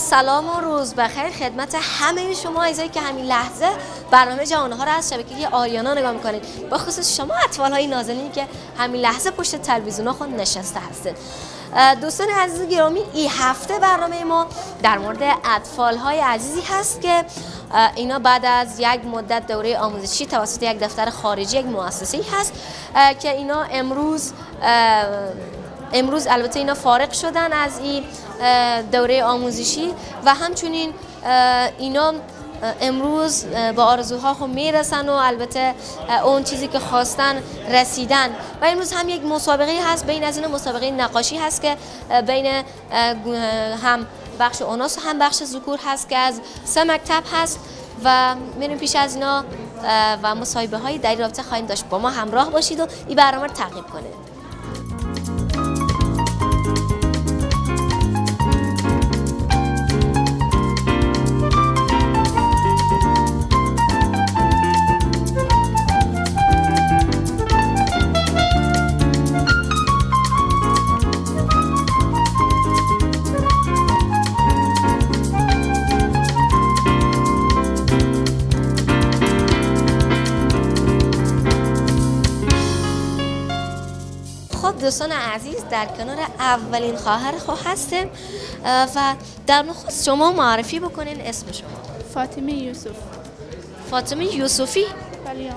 سلام و روز بخیر خدمت همه شما عزیزانی که همین لحظه برنامه جهانها را از شبکه آریانا نگاه میکنید، با خصوص شما اطفال‌های نازنینی که همین لحظه پشت تلویزیون‌ها خود نشسته هستید. دوستان عزیز گرامی، این هفته برنامه ما در مورد اطفال‌های عزیزی هست که اینا بعد از یک مدت دوره آموزشی توسط یک دفتر خارجی، یک مؤسسه‌ای هست که اینا امروز البته اینا فارغ شدن از این دوره آموزشی و همچنین اینا امروز با آرزوها خود میرسن و البته اون چیزی که خواستن رسیدن. و امروز هم یک مسابقه هست، بین از این مسابقه نقاشی هست که بین هم بخش اوناس و هم بخش ذکور هست که از 3 مکتب هست و میریم پیش از اینا و مصاحبه هایی در این رابطه خواهیم داشت. با ما همراه باشید و این برنامه رو تعقیب کنید. دوستان عزیز، در کنار اولین خواهر خود هستیم و در نخست شما معرفی بکنین اسم شما. فاطمه یوسف. فاطمه یوسفی؟ بله.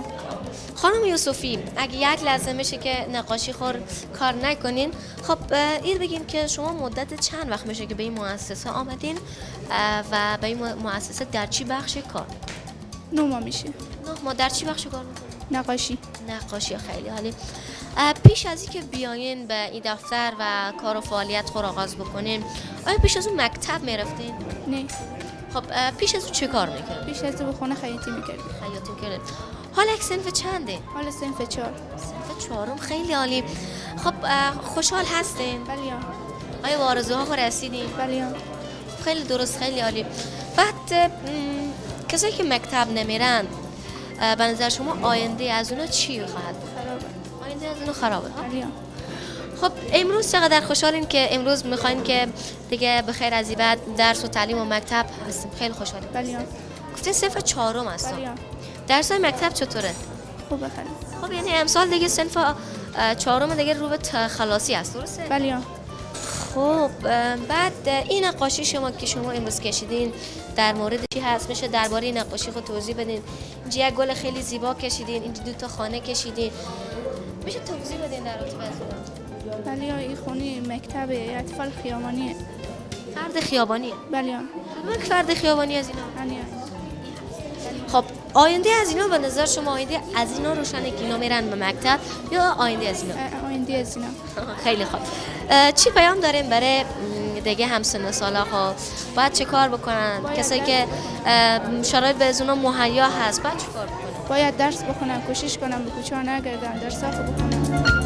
خانم یوسفی، اگه یک لحظه میشه که نقاشی خور کار نکنین، خب این بگین که شما مدت چند وقت میشه که به این مؤسسه آمدین و به این مؤسسه در چی بخش کار؟ 9 ماه میشه. 9 ماه در چی بخش کار میکنین؟ نقاشی. نقاشی، خیلی عالی. پیش از اینکه بیاین به این دفتر و کار و فعالیت خود آغاز بکنین، آیا پیش از اون مکتب میرفتین؟ نه. خب پیش از اون چه کار میکردین؟ پیش از اون خونه خیاطی میکردیم. خیاطی میکردین. حالا سنف چنده؟ حالا صنف 4. صنف 4. خیلی عالی. خب خوشحال هستین؟ بله. آیا به آرزوها خود رسیدین؟ بله. خیلی درست، خیلی عالی. بعد کسایی که مکتب نمیرن، به نظر شما آینده از اونا چی خواهد بود؟ خرابه. آینده از اونا خرابه. بله. خب امروز چقدر خوشحالیم که امروز میخواین که دیگه بخیر از این بعد درس و تعلیم و مکتب هستیم. خیلی خوشحالیم. بله. گفتین صنف 4 هستم. بله. درسای مکتب چطوره؟ خوبه خیلی. خب یعنی امسال دیگه صنف 4 دیگه رو به خلاصی است، درسته؟ بله. خب بعد این نقاشی شما که شما امروز کشیدین در مورد چی هست؟ میشه درباره این نقاشی خود توضیح بدین؟ اینجا یک گل خیلی زیبا کشیدین، اینجا 2 تا خانه کشیدین. میشه توضیح بدین در رابطه با این؟ بله. این خونه مکتب اطفال خیابانیه. فرد خیابانیه؟ بله. یک فرد خیابانی از اینا؟ بله. خب آینده از اینا به نظر شما آینده از اینا روشنه که اینا میرن به مکتب یا آینده از اینا؟ آینده از اینا. خیلی خوب. چی پیام داریم برای دیگه همسن سالا ها؟ باید چه کار بکنن؟ کسایی که شرایط به از اونا مهیا هست باید چه کار بکنن؟ باید درس بخونن، کوشش کنن به کوچه ها نگردن، درس ها بخونن.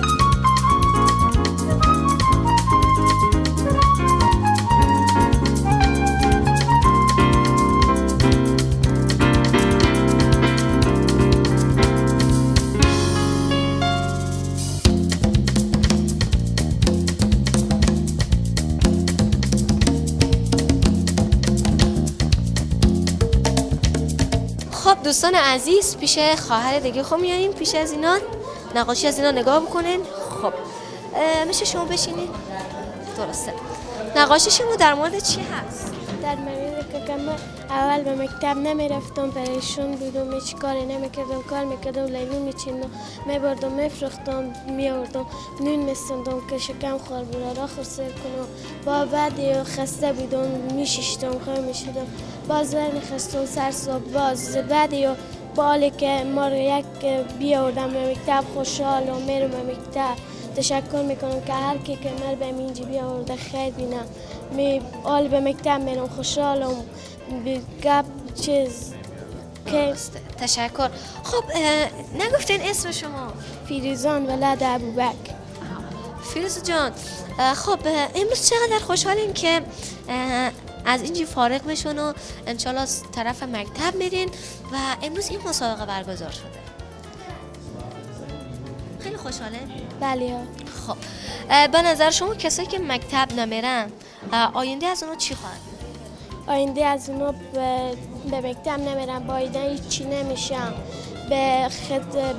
خب دوستان عزیز، پیش خواهر دیگه خب میاییم، پیش از اینا نقاشی از اینا نگاه بکنین. خب میشه شما بشینید؟ درسته. نقاشی شما در مورد چی هست؟ در مورد که من اول به مکتب نمیرفتم، پریشون بودم، هیچ کاری نمیکردم، کار میکردم، لیمون میچیندم، میبردم میفروختم، میآوردم نون میسوندم که شکم خوربورا را خورسیر کنم. با بعد خسته بودم میشیشتم، خیلی میشدم، باز برمیخستم سر صبح، باز بعد بالی که ما رو یک بیاوردم به مکتب، خوشحالم میرم به مکتب. تشکر میکنم که هر کی که من به اینجا بیاورده خیر بینم. آل به مکتب میرم، خوشحالم، گپ چیز که تشکر. خب نگفتین اسم شما؟ فیروزان ولد ابوبکر. فیروز جان، خب امروز چقدر خوشحالیم که از اینجا فارغ بشون و انشالله از طرف مکتب میرین و امروز این مسابقه برگزار شده. خیلی خوشحاله؟ بله. خب به نظر شما کسایی که مکتب نمیرن آینده از اونها چی خواهد؟ آینده از اونا به مکتب نمیرم، با آینده هیچی نمیشم،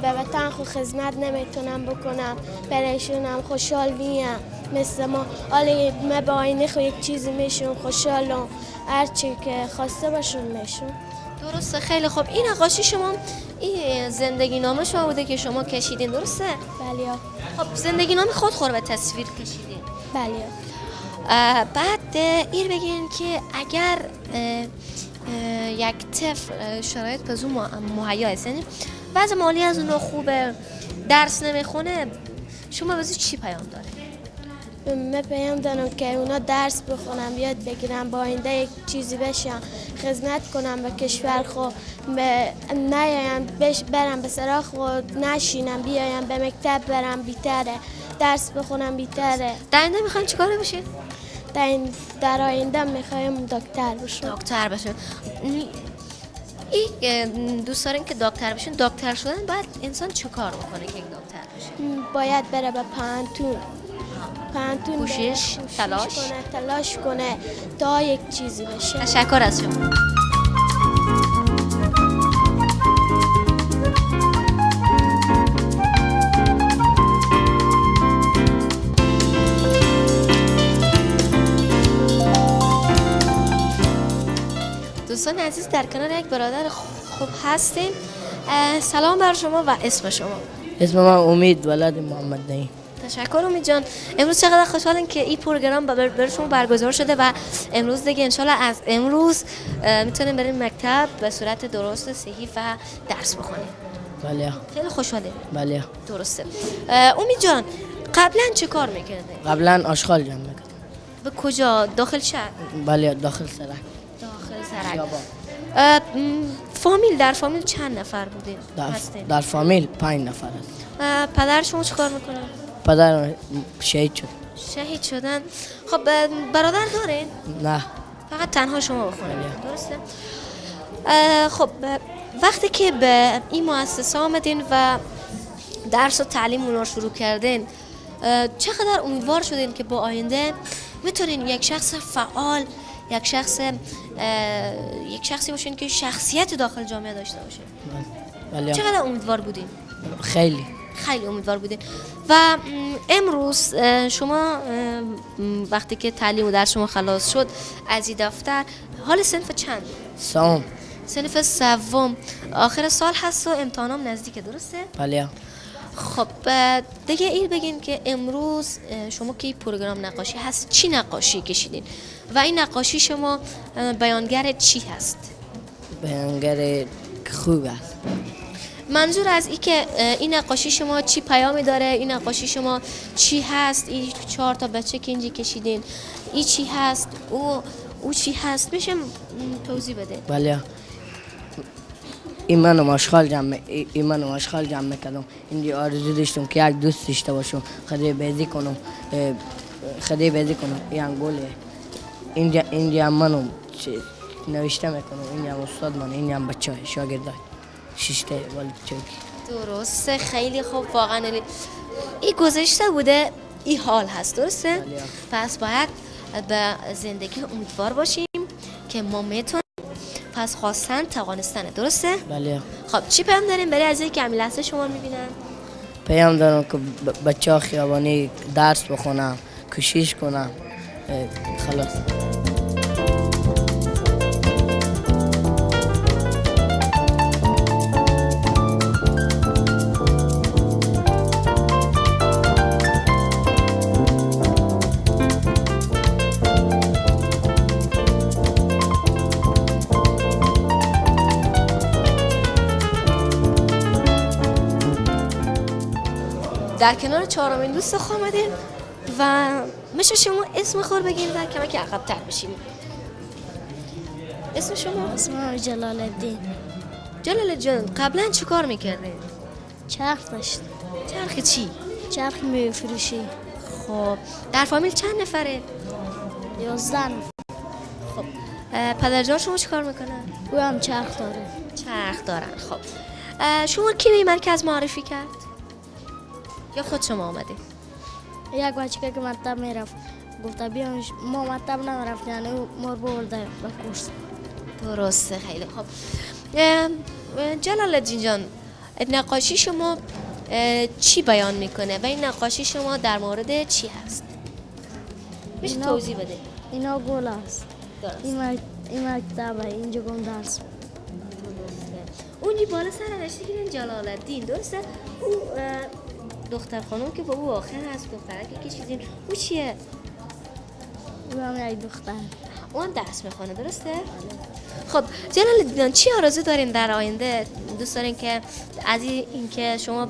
به وطن خود خدمت نمیتونم بکنم، برایشونم خوشحال نیم مثل ما. حالا من با آینده خود یک چیزی میشون خوشحالم، هرچی که خواسته باشون میشون. درسته، خیلی خوب. این نقاشی شما این زندگی نامه شما بوده که شما کشیدین، درسته؟ بله. خب زندگی نامه خود به تصویر کشیدین. بله. بعد این بگین که اگر یک طفل شرایط به زو مهیا است، یعنی وضع مالی از اونو خوبه، درس نمیخونه، شما بازی چی پیام داره؟ من پیام دارم که اونا درس بخونم، یاد بگیرم، با آینده یک چیزی بشم، خدمت کنم به کشور خود، نیایم برم به سراغ خود نشینم، بیایم به مکتب برم بیتره، درس بخونم بیتره. در آینده میخواین چیکار بشین؟ در آینده میخوایم دکتر بشم. دکتر بشین. این دوست دارین که دکتر بشین. دکتر شدن باید انسان چه کار بکنه که یک دکتر بشه؟ باید بره به پانتون کوشش تلاش کنه تا یک چیزی بشه. تشکر از شما. دوستان عزیز، در کنار یک برادر خوب هستیم. سلام بر شما و اسم شما؟ اسم من امید ولد محمد نعیم. تشکر امید جان. امروز چقدر خوشحالم که این پروگرام برای شما برگزار شده و امروز دیگه انشالله از امروز میتونیم بریم مکتب به صورت درست صحیح و درس بخونیم. بله. خیلی خوشحاله. بله. درسته. امید جان، قبلا چه کار میکردی؟ قبلا آشغال جمع میکردم. به کجا؟ داخل شهر؟ بله، داخل سرک. داخل سرک. فامیل، در فامیل چند نفر بودیم؟ در فامیل 5 نفر است. پدر شما چه کار میکنن؟ پدر شهید شد. شهید شدن. خب برادر دارین؟ نه. فقط تنها شما بخونید. درسته؟ خب وقتی که به این مؤسسه آمدین و درس و تعلیم اون رو شروع کردین، چقدر امیدوار شدین که با آینده میتونین یک شخص فعال، یک شخصی باشین که شخصیت داخل جامعه داشته باشین؟ بله. چقدر امیدوار بودین؟ خیلی امیدوار بودین. و امروز شما وقتی که تعلیم و درس شما خلاص شد از این دفتر، حال صنف چند؟ سوم. صنف سوم. آخر سال هست و امتحانام نزدیکه، درسته؟ بله. خب دیگه این بگین که امروز شما که این پروگرام نقاشی هست، چی نقاشی کشیدین و این نقاشی شما بیانگر چی هست؟ بیانگر خوب است. منظور از این که این نقاشی شما چی پیامی داره، این نقاشی شما چی هست، این 4 تا بچه که اینجا کشیدین، این چی هست، او چی هست، میشه توضیح بده؟ بله. این منو آشغال جمع میکردم. اینجا آرزو داشتم که یک دوست داشته باشم، خدای بیزی کنم. این انگوله. اینجا منو نوشته میکنم. اینجا استاد من، اینجا بچه های شاگردای شیشته والد چوکی. درسته، خیلی خوب. واقعا این گذشته بوده، این حال هست، درسته؟ بله. پس باید به زندگی امیدوار باشیم که ما میتونیم. پس خواستن توانستنه، درسته؟ بله. خب چی پیام داریم برای از که همین لحظه شما میبینن؟ پیام دارم که بچه ها خیابانی درس بخونم، کوشش کنم. خلاص. در کنار 4مین دوست خود آمدین و میشه شما اسم خود بگین و کمکی عقب تر بشین. اسم شما؟ اسمم جلال الدین. جلال جان، قبلا چی کار میکردین؟ چرخ داشت. چرخ چی؟ چرخ میفروشی. خب در فامیل چند نفره؟ 11 نفر. خب پدر جان شما چی کار میکنن؟ او هم چرخ داره. چرخ دارن. خب شما کی به این مرکز معرفی کرد؟ یا خود شما آمدید؟ یک بچه که مکتب میرفت گفته بیان ما مطب نرفت یعنی ما برده به کورس. درسته، خیلی خوب. جلال الدین جان، نقاشی شما چی بیان میکنه و این نقاشی شما در مورد چی هست؟ میشه توضیح بده؟ اینا گل است. درست. این مکتبه، اینجا گم درس. اونجی بالا سر نوشته که جلال الدین، درسته؟ او دختر خانم که با او آخر هست، دخترک که چیزی، او چیه؟ او هم یک دختر. اون درس میخونه، درسته؟ خب جلال الدین، چی آرزو دارین در آینده؟ دوست دارین که از اینکه شما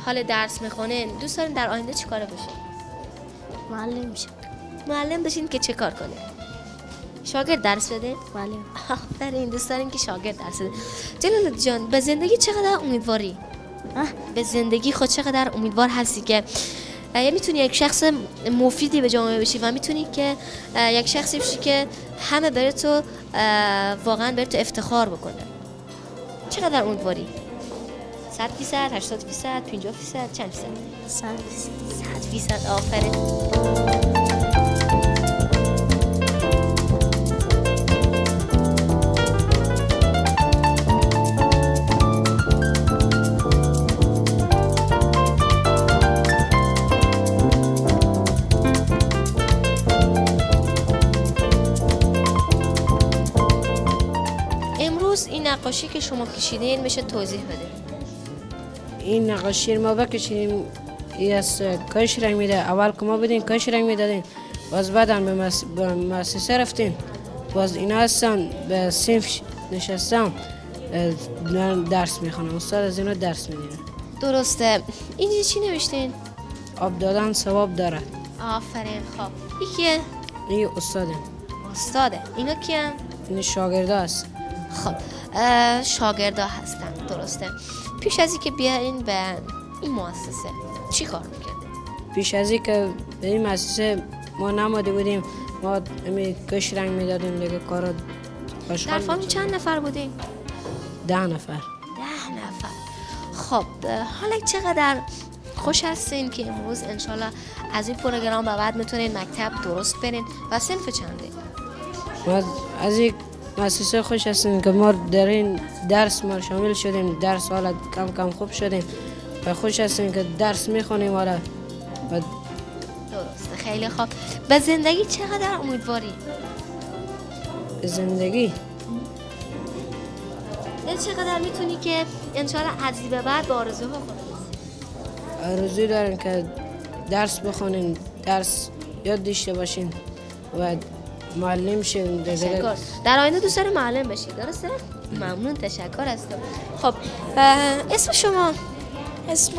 حال درس میخونین، دوست دارین در آینده چی کاره بشین؟ معلم میشه. معلم بشین که چه کار کنه؟ شاگرد درس بده؟ بله. آفرین، دوست دارین که شاگرد درس بده. جلال جان، به زندگی چقدر امیدواری؟ به زندگی خود چقدر امیدوار هستی که میتونی یک شخص مفیدی به جامعه بشی و میتونی که یک شخصی بشی که همه بره تو واقعا بره تو افتخار بکنه؟ چقدر امیدواری؟ 100%، 80%، 50%، چند فیصد؟ 100%. آفرین. این نقاشی که شما کشیدین میشه توضیح بده؟ این نقاشی ما بکشیدیم، این از کاش رنگ میده. اول که ما بدین کاش رنگ میدادین، باز بعدم به مؤسسه رفتین، باز اینا هستن به صنف نشستم درس میخونم، استاد از اینا درس میدین. درسته. اینجا چی نوشتین؟ آب دادن ثواب دارد. آفرین. خب این کیه؟ این استاده. استاده. اینا کیه؟ این شاگرده است. خب شاگردا هستن، درسته. پیش از اینکه بیاین به این مؤسسه چی کار میکردین؟ پیش از اینکه به این مؤسسه ما نماده بودیم، ما کش رنگ میدادیم دیگه کارا در فامیل چند نفر بودین؟ 10 نفر. 10 نفر. خب حالا چقدر خوش هستین که امروز انشالله از این پروگرام به بعد میتونین مکتب درست برین و صنف چنده؟ ما از این مؤسسه خوش هستیم که ما در این درس ما شامل شدیم، درس حالا کم کم خوب شدیم و خوش هستیم که درس میخونیم. حالا درسته، خیلی خوب. به زندگی چقدر امیدواری؟ زندگی چقدر میتونی که انشالله از این به بعد به آرزوها خودت برسی؟ آرزو داریم که درس بخونیم، درس یاد داشته باشیم و معلم شیم. تشکر. در آینده دوست داری معلم بشی، درسته؟ ممنون، تشکر از تو. خب اسم شما؟ اسم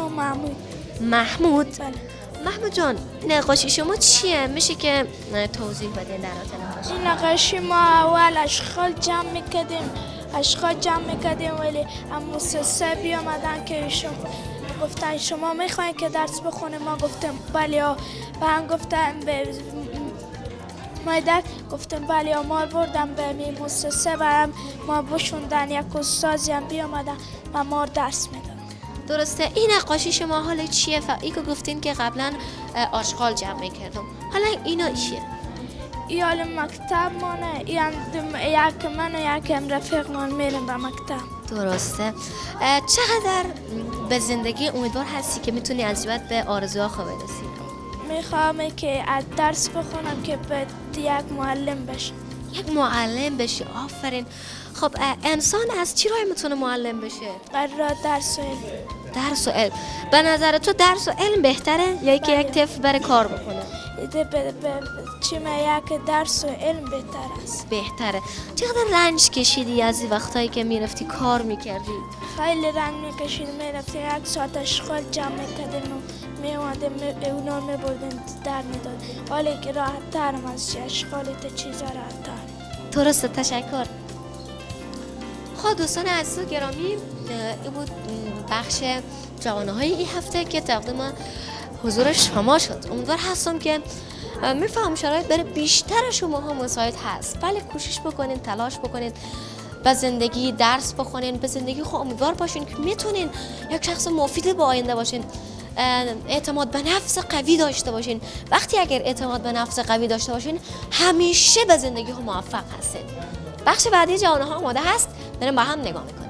محمود. بله. محمود جان، نقاشی شما چیه؟ میشه که توضیح بدین در مورد نقاشی؟ این نقاشی ما اول اشغال جمع میکردیم ولی مؤسسه بیامدن که گفتن شما میخواین که درس بخونیم. ما گفتم بله. و هم گفتن به مادر گفتم بله. ما بردم به مؤسسه و هم ما بشوندن، یک استادی هم بیامدن و ما درس میدن. درسته. این نقاشی شما حالا چیه؟ این که گفتین که قبلا آشغال جمع میکردم، حالا اینا چیه؟ این حال مکتب مانه، یک من و یک رفیق من میریم به مکتب. درسته. چقدر به زندگی امیدوار هستی که میتونی از بعد به آرزوها خود برسی؟ میخوام که از درس بخونم که به یک معلم بشم. یک معلم بشی. آفرین. خب انسان از چی راه میتونه معلم بشه؟ قرار درس و علم. درس و علم. به نظر تو درس و علم بهتره یا که یک طفل بره کار بکنه؟ یک درس و علم بهتر است. بهتره. چقدر رنج کشیدی از این وقتایی که میرفتی کار میکردی؟ خیلی رنج میکشیدم. میرفتی 1 ساعت اشغال جمع میکردیم و میومدیم اونا میبردیم در میداد. حالی که راحت ترم از اشغال تا چیزا راحت تر. درسته، تشکر. خب دوستان عزیز و گرامی، این بود بخش جوانه‌های این هفته که تقدیم حضور شما شد. امیدوار هستم که میفهم شرایط برای بیشتر شماها مساعد هست. بله، کوشش بکنین، تلاش بکنین، به زندگی درس بخونین، به زندگی خود امیدوار باشین که میتونین یک شخص مفید با آینده باشین. اعتماد به نفس قوی داشته باشین. وقتی اگر اعتماد به نفس قوی داشته باشین همیشه به زندگی موفق هستین. بخش بعدی جهان ها آماده هست، بریم با هم نگاه میکنیم.